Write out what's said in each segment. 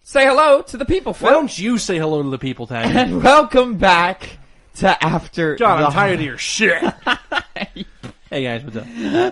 Say hello to the people, Phil. Why don't you say hello to the people, Tavin? And welcome back to After God, the I'm tired of your shit. Hey guys, what's up?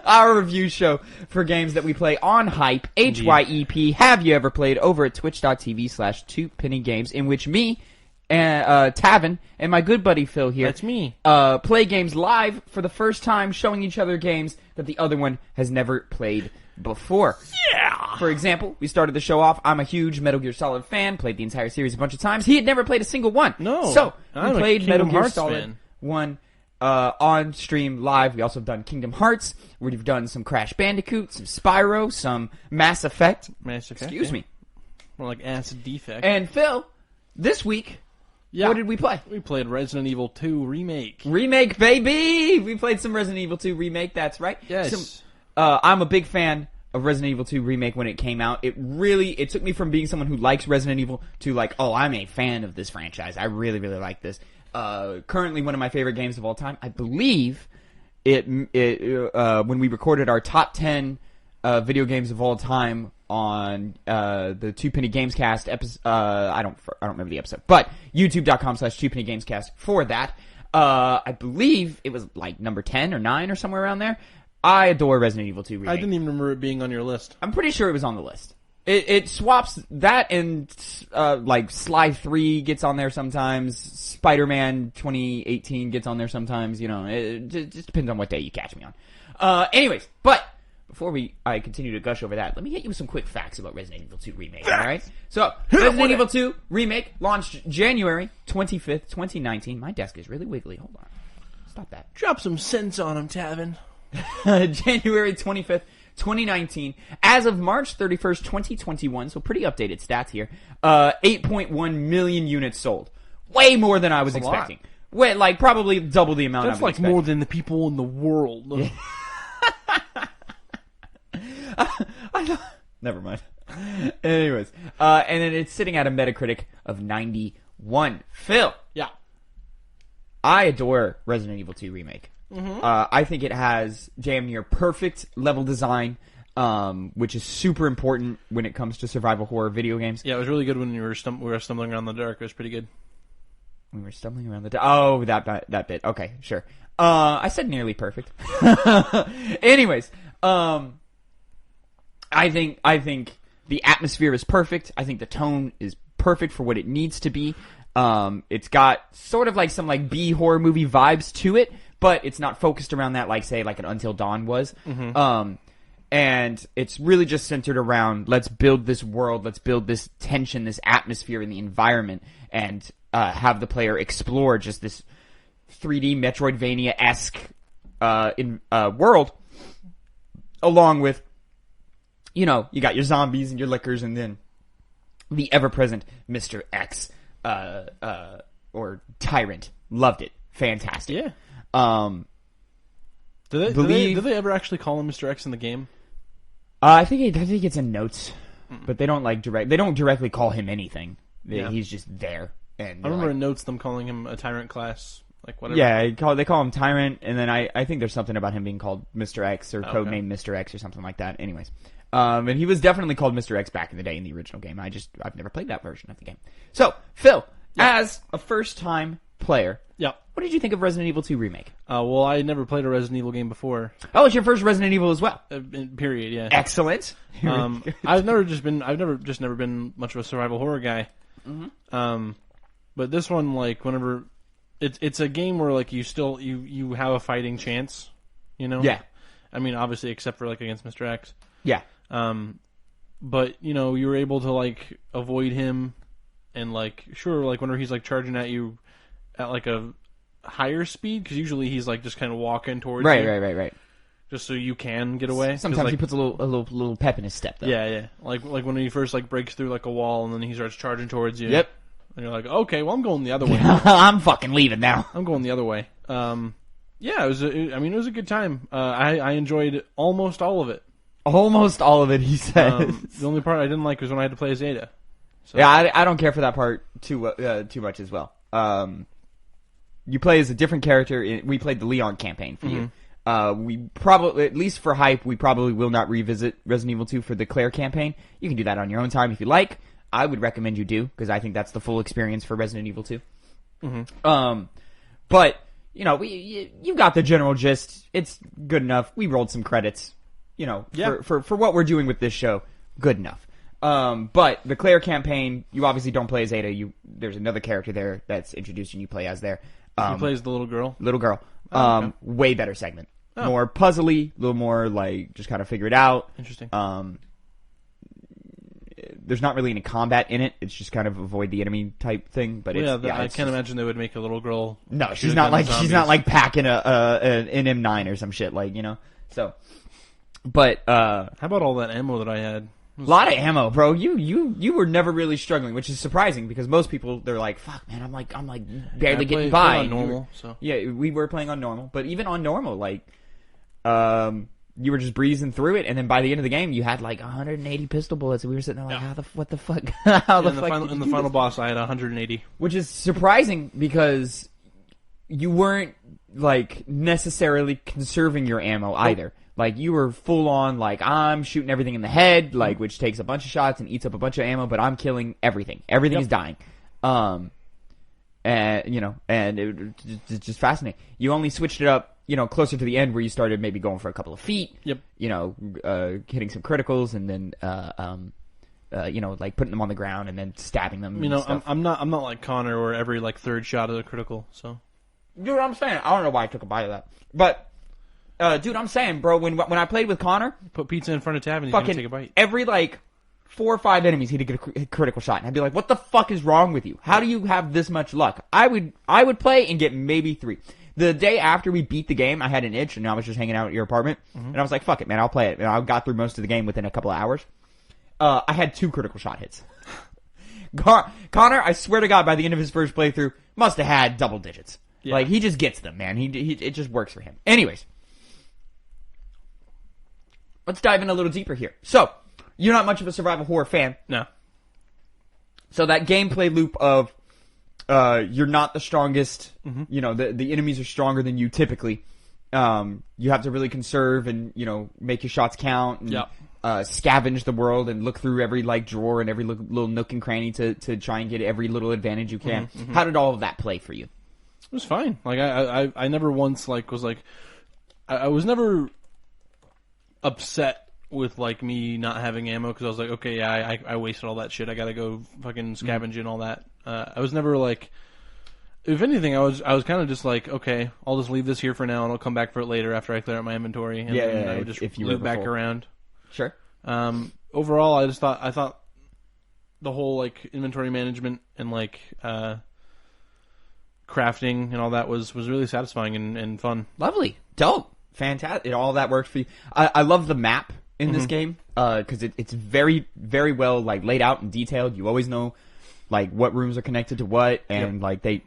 Our review show for games that we play on H.Y.E.P. H-Y-E-P. Have you ever played over at twitch.tv/2pennygames, in which me and Tavin and my good buddy Phil here. That's me. Play games live for the first time, showing each other games that the other one has never played before. Yeah! For example, we started the show off. I'm a huge Metal Gear Solid fan, played the entire series a bunch of times. He had never played a single one. No. So, I'm we a played Metal Kingdom Gear Hearts Solid fan. 1 on stream live. We also have done Kingdom Hearts. We've done some Crash Bandicoot, some Spyro, some Mass Effect. Excuse me. More like acid defect. And Phil, this week, what did we play? We played Resident Evil 2 Remake. Remake, baby! We played some Resident Evil 2 Remake, that's right. Yes. I'm a big fan of Resident Evil 2 Remake when it came out. It took me from being someone who likes Resident Evil to like, oh, I'm a fan of this franchise. I really, really like this. Currently one of my favorite games of all time. I believe when we recorded our top 10 video games of all time on the 2 Penny Gamescast episode, I don't remember the episode, but youtube.com/2pennygamescast for that. I believe it was like number 10 or 9 or somewhere around there. I adore Resident Evil 2 Remake. I didn't even remember it being on your list. I'm pretty sure it was on the list. It swaps that and like Sly 3 gets on there sometimes. Spider-Man 2018 gets on there sometimes. You know, it just depends on what day you catch me on. Anyways, but before I continue to gush over that, let me hit you with some quick facts about Resident Evil 2 Remake. All right. So Resident Evil 2 Remake launched January 25th, 2019. My desk is really wiggly. Hold on. Stop that. Drop some sense on him, Tavin. January 25th, 2019. As of March 31st, 2021, so pretty updated stats here, 8.1 million units sold. Way more than I was expecting. Way, like, probably double the amount I was expecting. That's like more than the people in the world. Yeah. Never mind. Anyways, and then it's sitting at a Metacritic of 91. Phil. Yeah. I adore Resident Evil 2 Remake. Mm-hmm. I think it has damn near perfect level design, which is super important when it comes to survival horror video games. Yeah, it was really good when we were stumbling around in the dark. It was pretty good. We were stumbling around the dark. Oh, that bit. Okay, sure. I said nearly perfect. Anyways, I think the atmosphere is perfect. I think the tone is perfect for what it needs to be. It's got sort of like some like B horror movie vibes to it, but it's not focused around that like say like an Until Dawn was. Mm-hmm. And it's really just centered around let's build this world, let's build this tension, this atmosphere in the environment, and have the player explore just this 3D Metroidvania-esque world, along with, you know, you got your zombies and your lickers, and then the ever-present Mr. X, or Tyrant. Loved it. Fantastic. Yeah. Do they ever actually call him Mr. X in the game? I think it's in notes, but they don't directly call him anything. He's just there. And I remember in notes them calling him a Tyrant class, like whatever. Yeah, they call him Tyrant, and then I think there's something about him being called Mr. X or codename Mr. X or something like that. Anyways, and he was definitely called Mr. X back in the day in the original game. I've never played that version of the game. So, Phil, as a first-time player, what did you think of Resident Evil 2 Remake? Well, I never played a Resident Evil game before. Oh, it's your first Resident Evil as well. Period. Yeah. Excellent. I've never been much of a survival horror guy. Mm-hmm. But this one, like, whenever it's a game where like you have a fighting chance, you know. Yeah. I mean, obviously, except for like against Mr. X. Yeah. But you know, you were able to like avoid him, and like like whenever he's like charging at you at like a higher speed, because usually he's like just kind of walking towards you. Right. Just so you can get away. Sometimes like, he puts a little pep in his step, though. Yeah. Like when he first like breaks through like a wall and then he starts charging towards you. Yep. And you're like, okay, well I'm going the other way. I'm fucking leaving now. I'm going the other way. Yeah, it was a good time. I enjoyed almost all of it. Almost all of it, he says. The only part I didn't like was when I had to play as Ada. So. Yeah, I don't care for that part too much as well. You play as a different character. We played the Leon campaign for you. We probably, at least for hype, we probably will not revisit Resident Evil 2 for the Claire campaign. You can do that on your own time if you like. I would recommend you do, because I think that's the full experience for Resident Evil 2. But, you know, you got the general gist. It's good enough. We rolled some credits, you know, for what we're doing with this show. Good enough. But the Claire campaign, you obviously don't play as Ada. There's another character there that's introduced and you play as there. He plays the little girl? Little girl. Okay. Way better segment. More puzzly, a little more like just kind of figure it out. Interesting. There's not really any combat in it. It's just kind of avoid the enemy type thing. But I can't imagine they would make a little girl. No, she's not like packing an M9 or some shit, like, you know. So, but how about all that ammo that I had? A lot of ammo, bro. You were never really struggling, which is surprising because most people, they're like, "Fuck, man, I'm like barely getting by." On normal, so yeah, we were playing on normal, but even on normal, like, you were just breezing through it, and then by the end of the game, you had like 180 pistol bullets, and we were sitting there like, what the fuck? In the final boss, I had 180, which is surprising because you weren't like necessarily conserving your ammo either. Like, you were full on, like, I'm shooting everything in the head, like, which takes a bunch of shots and eats up a bunch of ammo, but I'm killing everything. Everything is dying. And, you know, and it's just fascinating. You only switched it up, you know, closer to the end where you started maybe going for a couple of feet. Yep. You know, hitting some criticals and then, you know, like putting them on the ground and then stabbing them. You know, I'm not like Connor where every, like, third shot is a critical, so. Dude, I'm saying, I don't know why I took a bite of that. But, dude, I'm saying, bro, when I played with Connor, put pizza in front of Tavin, he's gonna take a bite. Every like 4 or 5 enemies, he'd get a critical shot, and I'd be like, "What the fuck is wrong with you? How do you have this much luck?" I would play and get maybe 3. The day after we beat the game, I had an itch, and I was just hanging out at your apartment, and I was like, "Fuck it, man, I'll play it." And I got through most of the game within a couple of hours. I had 2 critical shot hits. Connor, I swear to God, by the end of his first playthrough, must have had double digits. Yeah. Like, he just gets them, man. It just works for him. Anyways. Let's dive in a little deeper here. So, you're not much of a survival horror fan. No. So that gameplay loop of you're not the strongest, you know, the enemies are stronger than you typically. You have to really conserve and, you know, make your shots count and scavenge the world and look through every like drawer and every little nook and cranny to try and get every little advantage you can. How did all of that play for you? It was fine. Like I never once like was like I was never upset with like me not having ammo because I was like, okay, yeah, I wasted all that shit. I gotta go fucking scavenge and all that. I was never like, if anything, I was kind of just like, okay, I'll just leave this here for now and I'll come back for it later after I clear out my inventory. And then I would just loop back around. Sure. Overall, I thought the whole like inventory management and like crafting and all that was really satisfying and fun. Lovely. Dope. Fantastic. All that worked for you. I love the map in this game because it's very, very well like laid out and detailed. You always know like what rooms are connected to what, and like they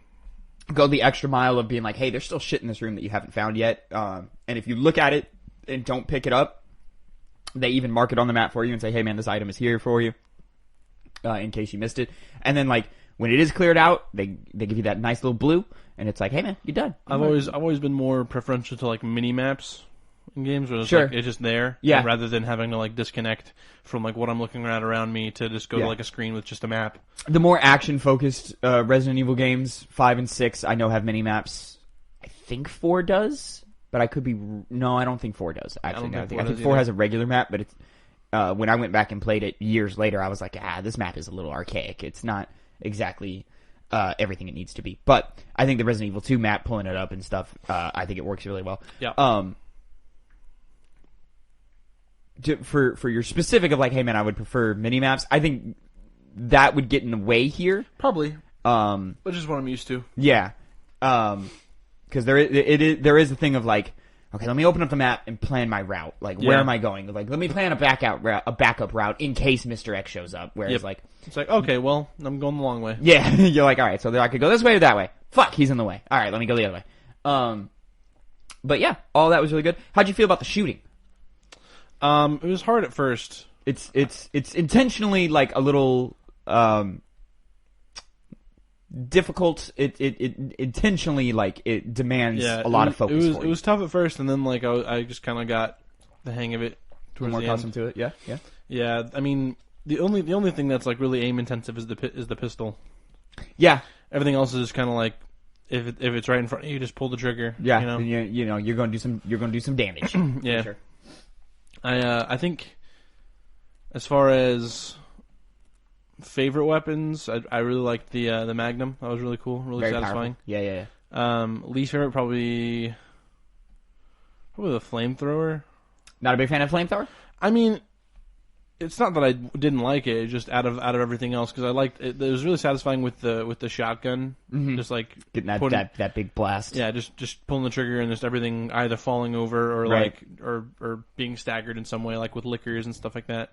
go the extra mile of being like, hey, there's still shit in this room that you haven't found yet. And if you look at it and don't pick it up, they even mark it on the map for you and say, hey man, this item is here for you in case you missed it. And then like when it is cleared out, they give you that nice little blue. And it's like, hey man, you're done. I've always been more preferential to like mini maps in games where it's like it's just there, rather than having to like disconnect from like what I'm looking at around me to just go to like a screen with just a map. The more action focused Resident Evil games, 5 and 6, I know have mini maps. I think 4 does, but I could be I don't think 4 does. Actually, I think 4 has a regular map, but it's when I went back and played it years later, I was like, this map is a little archaic. It's not exactly everything it needs to be. But I think the Resident Evil 2 map, pulling it up and stuff, I think it works really well. Yeah. For your specific of like, hey man, I would prefer mini maps. I think that would get in the way here. Probably. Which is what I'm used to. Yeah. Because there is a thing of like, okay, let me open up the map and plan my route. Like, where am I going? Like, let me plan a backup route in case Mr. X shows up. Where it's like, okay, well, I'm going the long way. Yeah, you're like, all right, so I could go this way or that way. Fuck, he's in the way. All right, let me go the other way. But yeah, all that was really good. How'd you feel about the shooting? It was hard at first. It's intentionally like a little difficult. It intentionally like it demands a lot of focus. It was tough at first, and then like I just kind of got the hang of it. More accustomed to it. Yeah. I mean, The only thing that's like really aim intensive is the pistol. Yeah. Everything else is just kind of like if it's right in front of you, just pull the trigger. Yeah. You know, you're going to do some damage. Yeah. Sure. I think as far as favorite weapons, I really liked the Magnum. That was really cool, really Very satisfying. Powerful. Yeah. Least favorite probably the flamethrower. Not a big fan of flamethrower? I mean, it's not that I didn't like it. It's just out of everything else, because I liked it. It was really satisfying with the shotgun, just like getting that big blast. Yeah, just pulling the trigger and just everything either falling over or Right. or being staggered in some way, like with liquors and stuff like that.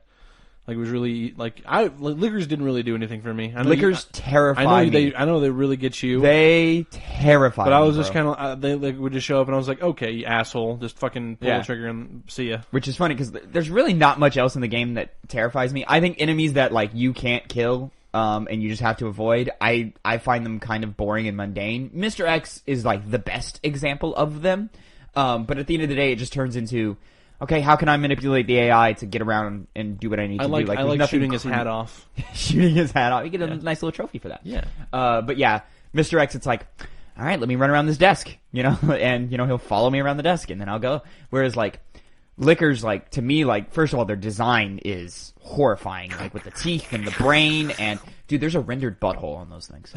Like, it was really liquors didn't really do anything for me. Liquors terrify me. I know they really get you. They terrify me. But I was just kind of they would just show up and I was like, okay, you asshole, just fucking pull the trigger and see ya. Which is funny because there's really not much else in the game that terrifies me. I think enemies that like you can't kill and you just have to avoid, I find them kind of boring and mundane. Mr. X is like the best example of them. But at the end of the day, it just turns into, okay, how can I manipulate the AI to get around and do what I need to do? I like shooting his hat off. Shooting his hat off. You get a nice little trophy for that. Yeah. But yeah, Mr. X, it's like, all right, let me run around this desk, and, he'll follow me around the desk and then I'll go. Whereas like, Liquors, like, to me, like, first of all, their design is horrifying, like with the teeth and the brain, and dude, there's a rendered butthole on those things.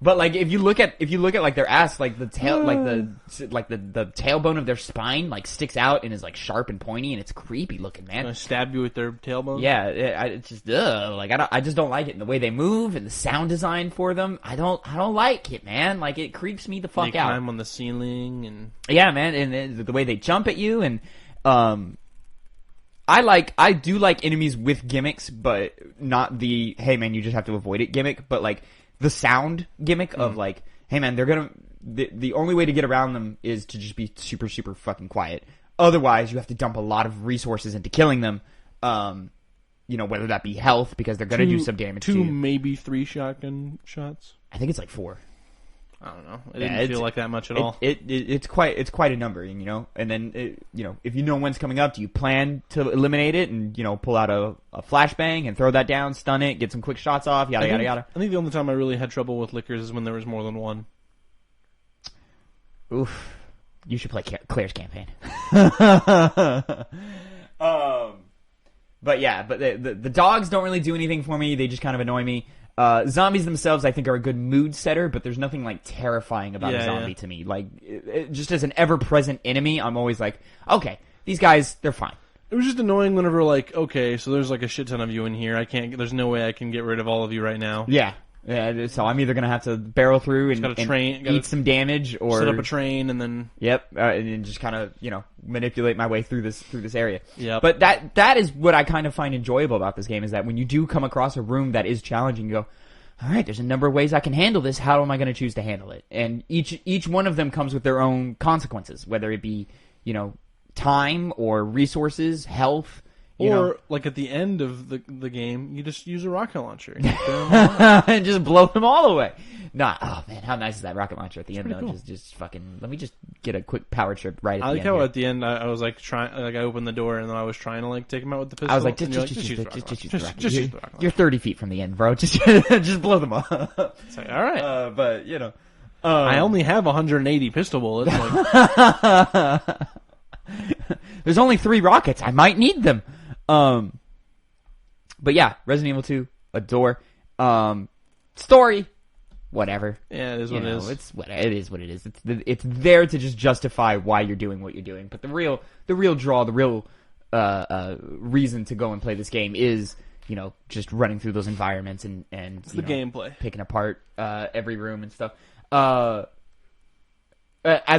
But like, if you look at like their ass, like the tail, like the tailbone of their spine, like sticks out and is like sharp and pointy, and it's creepy looking, man. Gonna stab you with their tailbone. Yeah, it's just like I just don't like it. And the way they move and the sound design for them, I don't like it, man. Like, it creeps me the fuck they out. climb on the ceiling and yeah, man, and the way they jump at you, and I do like enemies with gimmicks, but not the hey man, you just have to avoid it gimmick, but like the sound gimmick of like, hey man, they're gonna the only way to get around them is to just be super super fucking quiet. Otherwise, you have to dump a lot of resources into killing them. Whether that be health, because they're gonna do some damage to you. 2, maybe 3 shotgun shots. I think it's like 4. I don't know. It didn't feel like that much at all. It's quite a number, and then if you know when's coming up, do you plan to eliminate it and pull out a flashbang and throw that down, stun it, get some quick shots off, yada yada. I think the only time I really had trouble with liquors is when there was more than one. Oof, you should play Claire's campaign. But yeah, the dogs don't really do anything for me. They just kind of annoy me. Zombies themselves, I think, are a good mood setter, but there's nothing like terrifying about a zombie to me. Like, just as an ever-present enemy, I'm always like, okay, these guys, they're fine. It was just annoying whenever, like, okay, so there's like a shit ton of you in here. There's no way I can get rid of all of you right now. Yeah. So I'm either gonna have to barrel through and eat some damage, or set up a train and then and just kind of manipulate my way through this area. Yeah. But that is what I kind of find enjoyable about this game, is that when you do come across a room that is challenging, you go, all right, there's a number of ways I can handle this. How am I going to choose to handle it? And each one of them comes with their own consequences, whether it be time or resources, health. Or, like, at the end of the game, you just use a rocket launcher. And just blow them all away. Oh man, how nice is that rocket launcher at the end, though? Cool. Just fucking, let me just get a quick power trip right at the end. I like how at the end I was, like, I opened the door and then I was trying to, like, take him out with the pistol. I was like, just use the rocket launcher. You're 30 feet from the end, bro. Just blow them up. It's like, all right. But, I only have 180 pistol bullets. Like... There's only 3 rockets. I might need them. But yeah, Resident Evil 2, adore. Story, whatever. Yeah, it is what it is. It is what it is. It's there to just justify why you're doing what you're doing. But the real draw, the real reason to go and play this game is just running through those environments and it's the gameplay, picking apart every room and stuff. As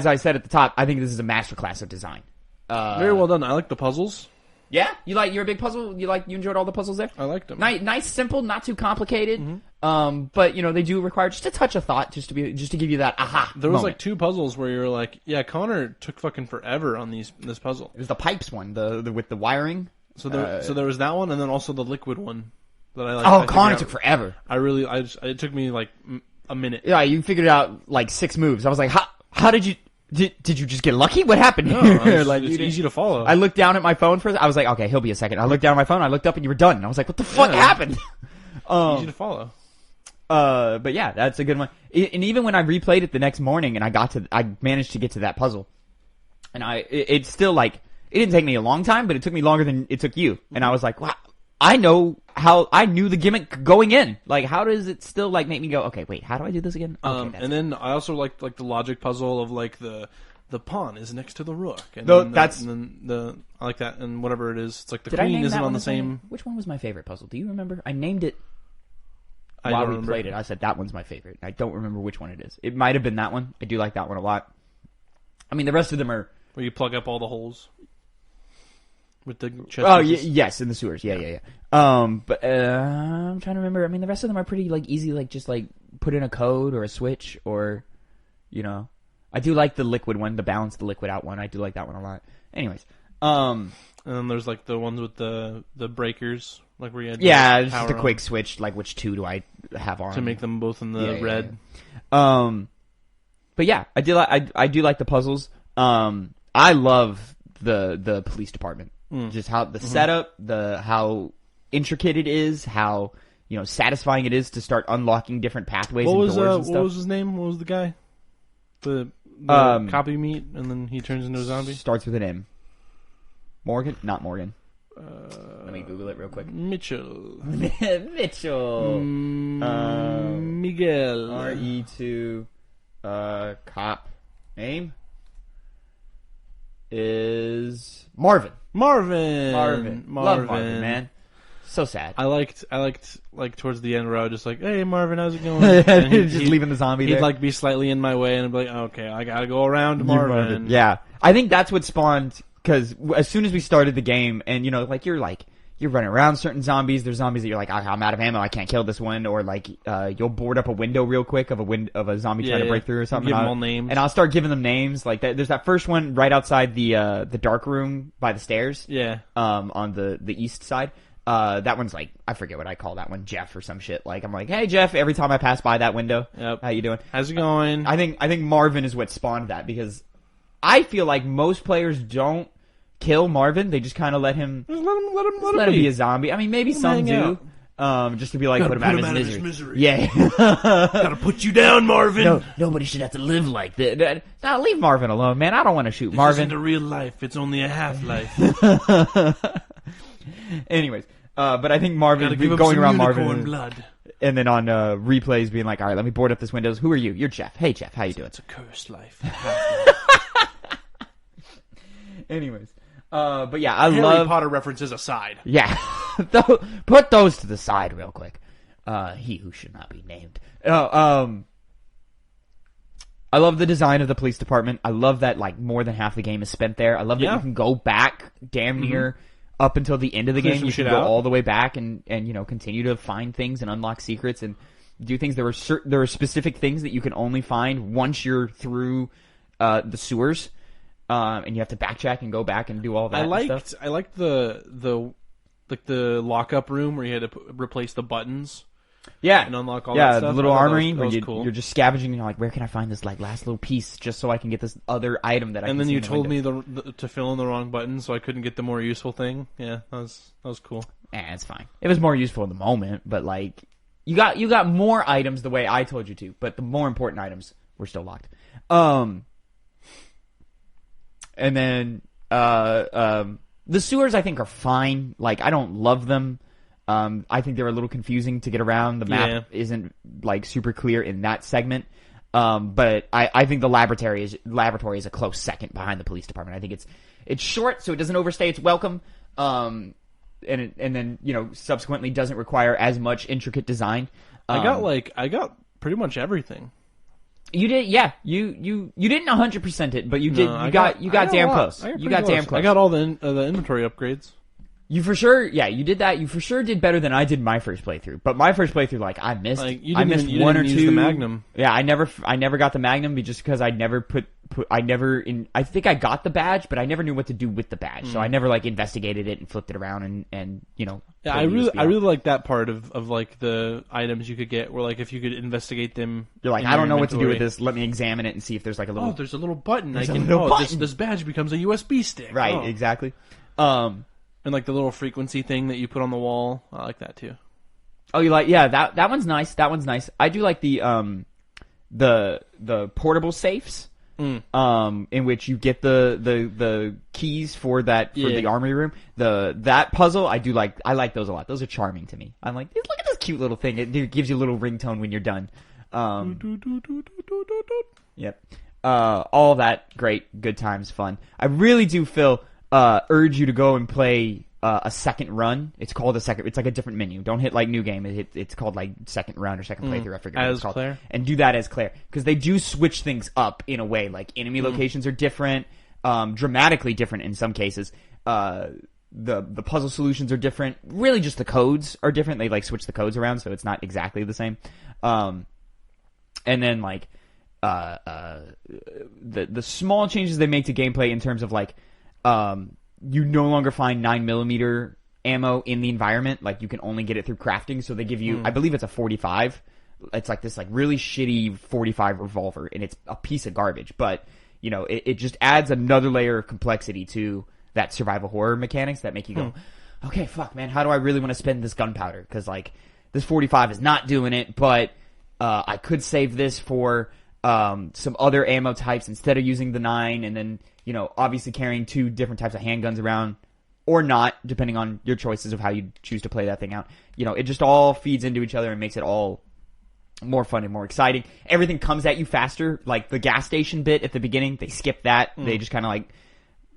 I said at the top, I think this is a masterclass of design. Very well done. I like the puzzles. Yeah, you're a big puzzle. You enjoyed all the puzzles there. I liked them. Nice, simple, not too complicated. Mm-hmm. But they do require just a touch of thought, just to give you that aha. There was moment. like 2 puzzles where you're like, yeah, Connor took fucking forever on this puzzle. It was the pipes one, the with the wiring. So there was that one, and then also the liquid one that I like. Oh, Connor took forever. It took me like a minute. Yeah, you figured out like 6 moves. I was like, how did you? Did you just get lucky? What happened? No, here? it's easy to follow. I looked down at my phone I was like, okay, he'll be a second. I looked down at my phone. I looked up and you were done. And I was like, what the fuck happened? Easy to follow. But yeah, that's a good one. And even when I replayed it the next morning and I managed to get to that puzzle, and it's still like, it didn't take me a long time, but it took me longer than it took you. And I was like, wow, I knew the gimmick going in. Like, how does it still like make me go, okay, wait, how do I do this again? Okay, and then I also liked like the logic puzzle of like the pawn is next to the rook. And I like that, and whatever it is, it's like the Did I queen name isn't that on one the same. Which one was my favorite puzzle? Do you remember? I named it I while don't we remember. played it. I said that one's my favorite. I don't remember which one it is. It might have been that one. I do like that one a lot. I mean, the rest of them are. Where you plug up all the holes with the chest. Oh, pieces. yes, in the sewers. Yeah. But I'm trying to remember. I mean, the rest of them are pretty like easy. Like just like put in a code or a switch or, you know. I do like the liquid one, the balance the liquid out one. I do like that one a lot. Anyways, and then there's like the ones with the breakers, like where you had it's power just a on quick switch. Like which two do I have on to make them both in the red. But yeah, I do like the puzzles. I love the police department. Just how the setup, how intricate it is, how satisfying it is to start unlocking different pathways and doors and stuff. What was his name? What was the guy? The copy meat, and then he turns into a zombie. Starts with an M. Morgan? Not Morgan. Let me Google it real quick. Mitchell. Mitchell. Miguel. RE2 cop name is Marvin. Marvin. Love Marvin, man. So sad. I liked like towards the end where I was just like, "Hey Marvin, how's it going?" And just leaving the zombie there. He'd like be slightly in my way, and I'd be like, "Okay, I gotta go around Marvin." Yeah, I think that's what spawned. Because as soon as we started the game, and you're running around certain zombies. There's zombies that you're like, I'm out of ammo, I can't kill this one, or like you'll board up a window real quick of a zombie trying to break through or something. Give them all names, and I'll start giving them names. Like there's that first one right outside the dark room by the stairs. Yeah. On the east side. That one's like, I forget what I call that one, Jeff or some shit. Like I'm like, hey Jeff, every time I pass by that window. Yep. How you doing? How's it going? I think Marvin is what spawned that, because I feel like most players don't kill Marvin. They just kind of let him be a zombie. I mean, maybe some do. Just to be like, put him out of his misery. Yeah. Gotta put you down, Marvin. No, nobody should have to live like that. No, leave Marvin alone, man. I don't want to shoot Marvin. This isn't a real life. It's only a half-life. Anyways, but I think Marvin going around Marvin blood. And then on replays being like, all right, let me board up this windows. Who are you? You're Jeff. Hey Jeff, how you doing? It's a cursed life. Anyways, but yeah, I Harry love Potter references aside. Yeah, put those to the side real quick. He who should not be named. I love the design of the police department. I love that like more than half the game is spent there. I love that you can go back damn near up until the end of the game. You can go all the way back and continue to find things and unlock secrets and do things. There are specific things that you can only find once you're through the sewers. And you have to backtrack and go back and do all that. I liked the lockup room where you had to replace the buttons. Yeah, and unlock all that stuff. Yeah, the little armory where cool. You're just scavenging. And you're like, where can I find this like last little piece just so I can get this other item that I. And can then see you told me to fill in the wrong button, so I couldn't get the more useful thing. Yeah, that was cool. It's fine. It was more useful in the moment, but like you got more items the way I told you to, but the more important items were still locked. And then the sewers I think are fine. Like I don't love them. I think they're a little confusing to get around. The map isn't like super clear in that segment. But I think the laboratory is a close second behind the police department. I think it's short, so it doesn't overstay its welcome. And then subsequently doesn't require as much intricate design. I got pretty much everything. You did, yeah. You didn't 100% it, but you did. You got damn close. You got damn close. I got all the inventory upgrades. You for sure, yeah. You did that. You for sure did better than I did my first playthrough. But my first playthrough, like I missed. You missed didn't one or use two. The Magnum. Yeah, I never got the Magnum just because I never put I think I got the badge, but I never knew what to do with the badge. So I never like investigated it and flipped it around and Yeah, I really like that part of like the items you could get, where like if you could investigate them, you're like, I don't know what to do with this. Let me examine it and see if there's like a little. Oh, there's a little button. This badge becomes a USB stick. Right, exactly. And like the little frequency thing that you put on the wall, I like that too. Oh, you like? Yeah, that one's nice. That one's nice. I do like the portable safes. In which you get the keys for the armory room. That puzzle, I like those a lot. Those are charming to me. I'm like, look at this cute little thing. It gives you a little ringtone when you're done. Yep. All that great, good times, fun. I really do, Phil, urge you to go and play a second run. It's called a second. It's like a different menu. Don't hit like new game. It's called like second run or second playthrough. I forget what it's called. Claire? And do that as Claire, because they do switch things up in a way. Like enemy locations are different, dramatically different in some cases. The puzzle solutions are different. Really, just the codes are different. They like switch the codes around, so it's not exactly the same. And then like the small changes they make to gameplay in terms of like you no longer find 9mm ammo in the environment. Like, you can only get it through crafting. So they give you, I believe it's a 45. It's like this, like, really shitty 45 revolver, and it's a piece of garbage. But, you know, it just adds another layer of complexity to that survival horror mechanics that make you go, okay, fuck, man, how do I really want to spend this gunpowder? Because, like, this 45 is not doing it, but I could save this for some other ammo types instead of using the 9, and then, you know, obviously carrying 2 different types of handguns around, or not, depending on your choices of how you choose to play that thing out. You know, it just all feeds into each other and makes it all more fun and more exciting. Everything comes at you faster. Like, the gas station bit at the beginning, they skip that. They just kind of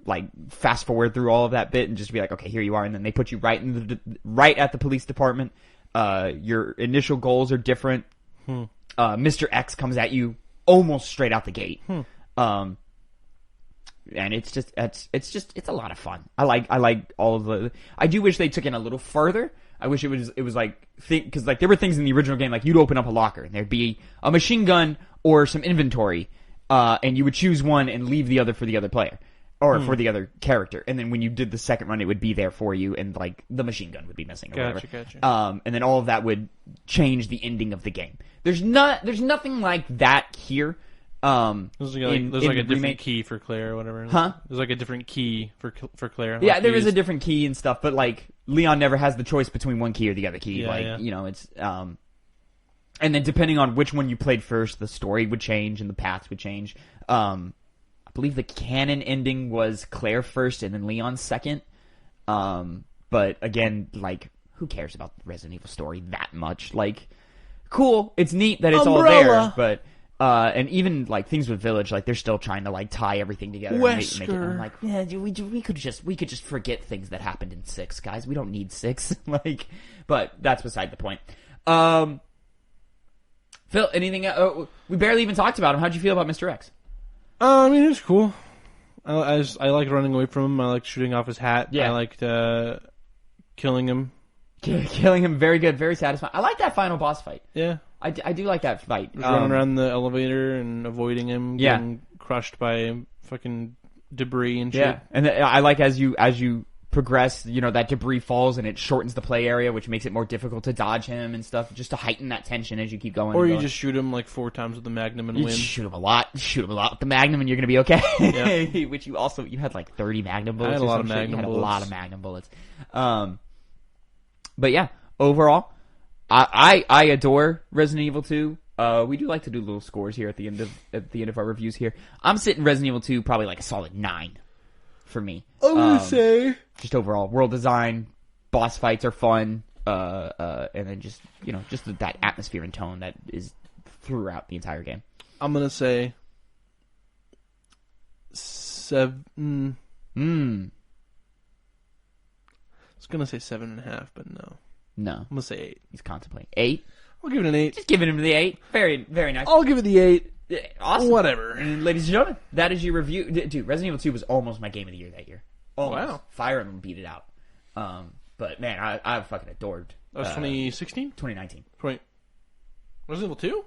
like fast forward through all of that bit and just be like, okay, here you are, and then they put you right at the police department. Your initial goals are different. Mr. X comes at you almost straight out the gate. And it's a lot of fun. I like all of the. I do wish they took it a little further. I wish it was like, because like there were things in the original game, like you'd open up a locker and there'd be a machine gun or some inventory, and you would choose one and leave the other for the other player or for the other character. And then when you did the second run, it would be there for you, and like the machine gun would be missing or whatever. Gotcha. And then all of that would change the ending of the game. There's nothing like that here. There's like a different key for Claire or whatever. Huh? There's like a different key for Claire. Yeah, there is a different key and stuff, but like Leon never has the choice between one key or the other key. You know, it's and then depending on which one you played first, the story would change and the paths would change. I believe the canon ending was Claire first and then Leon second. But again, like, who cares about the Resident Evil story that much? Like, cool, it's neat that it's all there, but. And even like things with Village, like they're still trying to like tie everything together. And make it. I'm like, yeah, we could just forget things that happened in 6, guys. We don't need 6. Like, but that's beside the point. Phil, anything? We barely even talked about him. How'd you feel about Mr. X? I mean, it's cool. I liked running away from him. I liked shooting off his hat. Yeah. I liked killing him. Killing him, very good, very satisfying. I like that final boss fight. Yeah. I do like that fight. Running around the elevator and avoiding him, getting crushed by fucking debris and shit. Yeah, and I like as you progress, you know, that debris falls and it shortens the play area, which makes it more difficult to dodge him and stuff, just to heighten that tension as you keep going. Or you just shoot him like 4 times with the Magnum and win. Shoot him a lot with the Magnum and you're going to be okay. Yep. Which you had like 30 Magnum bullets. I had a lot of Magnum bullets. You had a lot of Magnum bullets. But yeah, overall, I adore Resident Evil 2. We do like to do little scores here at the end of our reviews here. I'm sitting Resident Evil 2 probably like a solid 9 for me. I would say just overall world design, boss fights are fun, and then just, you know, just that atmosphere and tone that is throughout the entire game. I'm gonna say 7. I was gonna say 7.5, but no. I'm gonna say 8. He's contemplating 8. I'll give it an 8. Just giving him the 8. Very, very nice. I'll give it the 8. Awesome. Whatever. And ladies and gentlemen, that is your review. Dude, Resident Evil 2 was almost my game of the year that year. Almost. Wow. Fire Emblem beat it out. But man, I fucking adored. That was 2016? 2019. Resident Evil 2?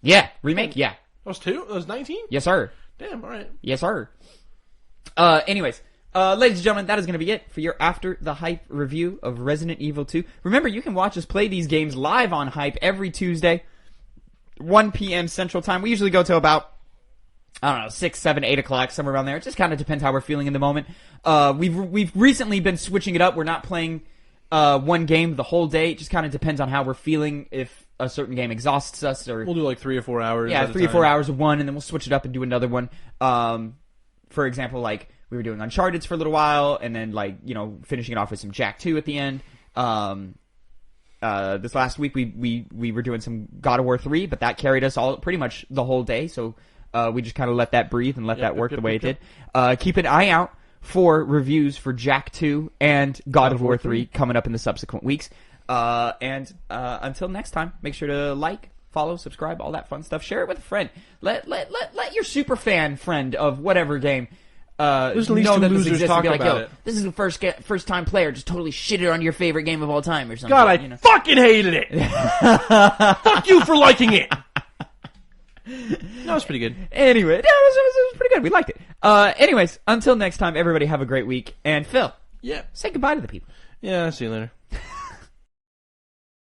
Yeah. Remake? Yeah. That was 2? That was 19? Yes, sir. Damn, all right. Yes, sir. Anyways, ladies and gentlemen, that is going to be it for your After the Hype review of Resident Evil 2. Remember, you can watch us play these games live on Hype every Tuesday, 1 p.m. Central Time. We usually go till about, 6, 7, 8 o'clock, somewhere around there. It just kind of depends how we're feeling in the moment. We've recently been switching it up. We're not playing one game the whole day. It just kind of depends on how we're feeling. If a certain game exhausts us, or we'll do like 3 or 4 hours. Yeah, 3 or 4 hours of one, and then we'll switch it up and do another one. For example, like we were doing Uncharted for a little while, and then finishing it off with some Jak 2 at the end. This last week we were doing some God of War 3, but that carried us all pretty much the whole day. So we just kind of let that breathe and let that work the way it did. Keep an eye out for reviews for Jak 2 and God of War 3 coming up in the subsequent weeks. And until next time, make sure to like, follow, subscribe, all that fun stuff. Share it with a friend. Let your super fan friend of whatever game know that this exists and be like, yo, this is the first time player just totally shitted on your favorite game of all time or something. God, I fucking hated it. Fuck you for liking it. That was pretty good. Anyway, yeah, it was pretty good. We liked it. Anyways, until next time, everybody have a great week. And Phil, yeah, say goodbye to the people. Yeah, see you later.